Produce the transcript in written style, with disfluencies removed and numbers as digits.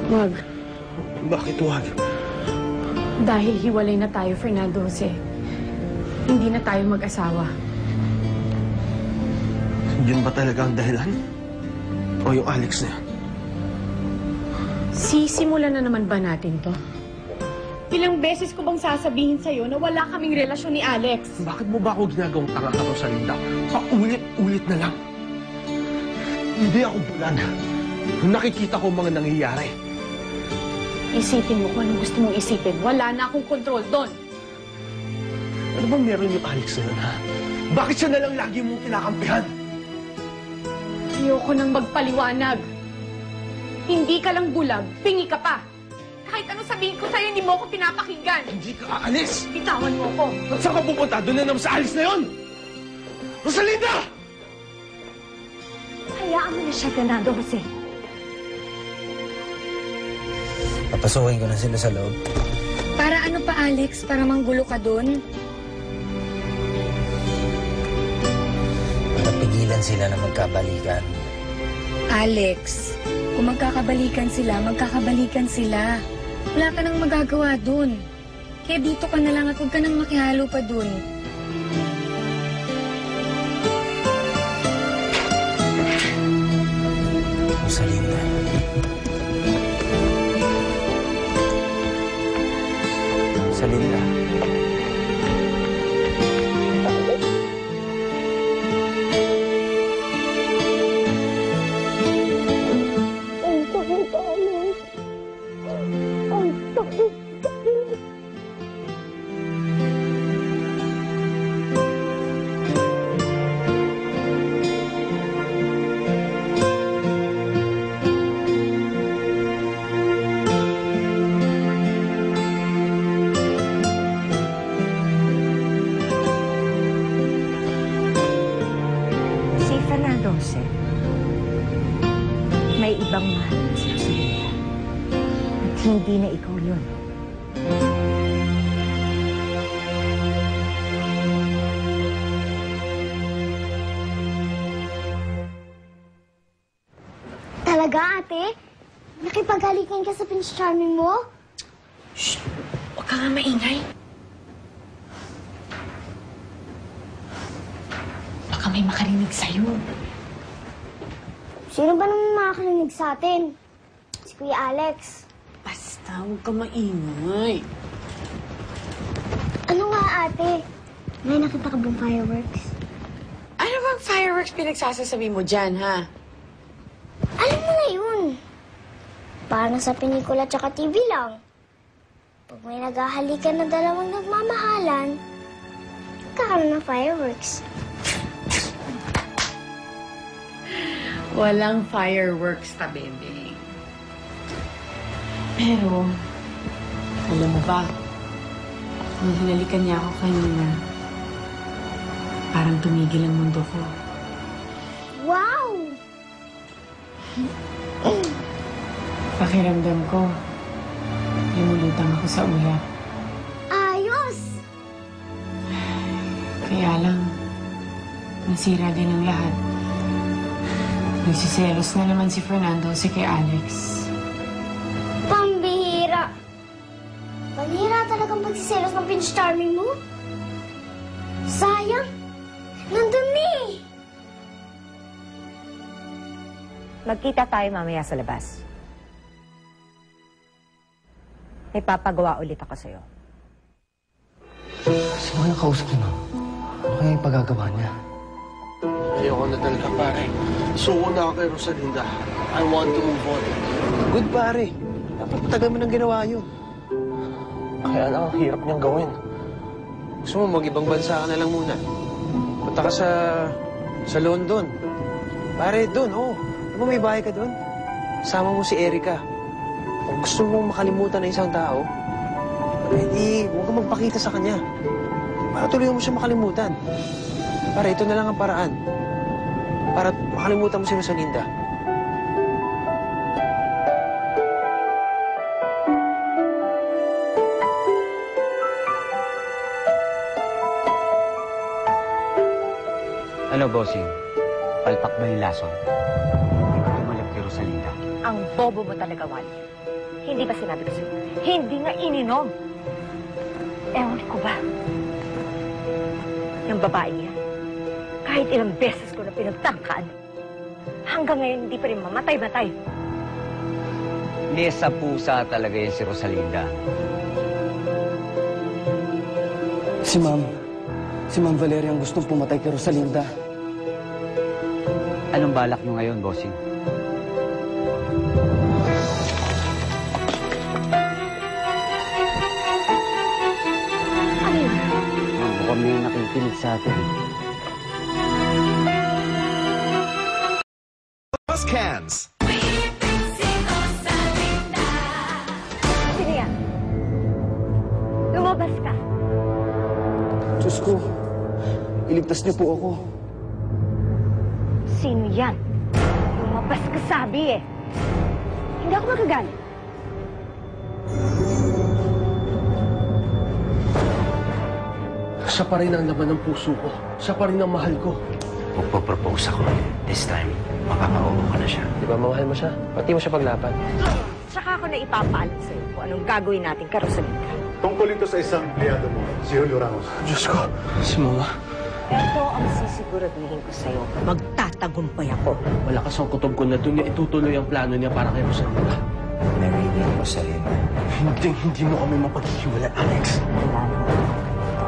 Wag. Bakit wag? Dahil hiwalay na tayo, Fernando Jose. Hindi na tayo mag-asawa. Yun ba talaga ang dahilan? O yung Alex na yan? Sisimulan na naman ba natin to? Ilang beses ko bang sasabihin sa'yo na wala kaming relasyon ni Alex? Bakit mo ba ako ginagawang tanga ka, Rosalinda? Paulit-ulit na lang. Hindi ako bulan. Nakikita ko mga nangyayari. Isipin mo kung anong gusto mong isipin. Wala na akong control doon. Ano bang meron yung Alex na yun, ha? Bakit siya na lang lagi mong kinakampihan? Ayoko nang magpaliwanag. Hindi ka lang bulag, pingi ka pa. Kahit anong sabihin ko sa'yo, hindi mo ako pinapakinggan. Hindi ka aalis! Bitawan mo ako. At saan ka pupunta? Doon na naman sa Alex na yun! Rosalinda! Hayaan mo na siya, Fernando Jose. Papasukin ko na sila sa loob. Para ano pa, Alex? Para manggulo ka dun? Para pigilan sila na magkabalikan. Alex, kung magkakabalikan sila. Wala ka nang magagawa dun. Kaya dito ka na lang at huwag ka nang makihalo pa dun. Rosalinda. Rosalinda. Ang sakit, Alex. Ang sakit. Si Fernando Jose, may ibang mahal si Rosalinda. At hindi na ikaw yun. Talaga, ate? Nakipagalikan ka sa Prince Charming mo? Shh! Huwag ka nga maingay. Baka may makarinig sa'yo. Sino ba naman makakarinig sa atin? Si Kuya Alex. Basta, huwag ka maingay. Ano nga, ate? May nakita ka bang fireworks? Ano bang fireworks pinagsasasabi mo dyan, ha? Alam mo na yun. Parang sa pelikula tsaka TV lang. Pag may naghahalikan na dalawang nagmamahalan, kakaroon ng fireworks. Walang fireworks ta, bebe. Pero, alam mo ba, nung hinalikan niya ako kanina, parang tumigil ang mundo ko. Wow! Pakiramdam ko, lumulutang ako sa ulap. Ayos! Kaya lang, nasira din ang lahat. Nagsiselos na naman si Fernando si kay Alex. Pambihira! Pambihira talagang pagsiselos ng Prince Charming mo. Sayang! Nandun eh! Magkita tayo mamaya sa labas. May papagawa ulit ako sa'yo. Sino kaya kausap niyo? Ano kaya yung pagagawa niya? Ayoko na talaga, pare. Suko na ako kay Rosalinda. I want to move on. Good pare. Dapat matagal mo nang ginawa yun. Kaya lang, ang hirap niyang gawin. Gusto mo, mag-ibang bansa ka na lang muna. Punta ka sa London. Pare, doon, oo. Di ba may bahay ka doon? Sama mo si Erica. Kung gusto mong makalimutan ng isang tao, hindi, huwag kang magpakita sa kanya. Para tuloy mo siya makalimutan. Pare, ito na lang ang paraan. Para makalimutan mo si Rosalinda. Ano, bossing? Palpak ba yung lason? Hindi ba tumalab kay Rosalinda? Ang bobo mo talaga, Wally. Hindi ba sinabi ko sa'yo? Hindi nga ininom. Ewan ko ba? Yung babae niya, kahit ilang beses ko na pinagtangkaan, hanggang ngayon hindi pa rin mamatay-matay. Nesa pusa talaga yan si Rosalinda. Si Ma'am Valeria ang gustong pumatay kay Rosalinda. Anong balak nyo ngayon, bossing? Ano yun? Mukhang may nakikinig sa atin. Cans. Sino yan? Lumabas ka. Diyos ko, iligtas niyo po ako. Sino yan? Lumabas ka sabi eh. Hindi ako magagalit. Siya pa rin ang laman ng puso ko. Siya pa rin ang mahal ko. Magpo-propose ako. This time, makakaupo ka na siya. Di ba mamahal mo siya? Pati mo siya paglaban. Tsaka ako na ipapaalam sa'yo kung anong gagawin natin karosalinda. Tungkol ito sa isang empleyado mo, si Julio Ramos. Diyos ko, si Mama. Ito ang sisiguraduhin ko sa'yo. Magtatagumpay ako. Malakas ang kutob ko na doon niya itutuloy ang plano niya para kay Rosalinda. Narinig mo, Rosalinda. Hindi mo kami mapaghihiwalay, Alex. Wala na akong ganito.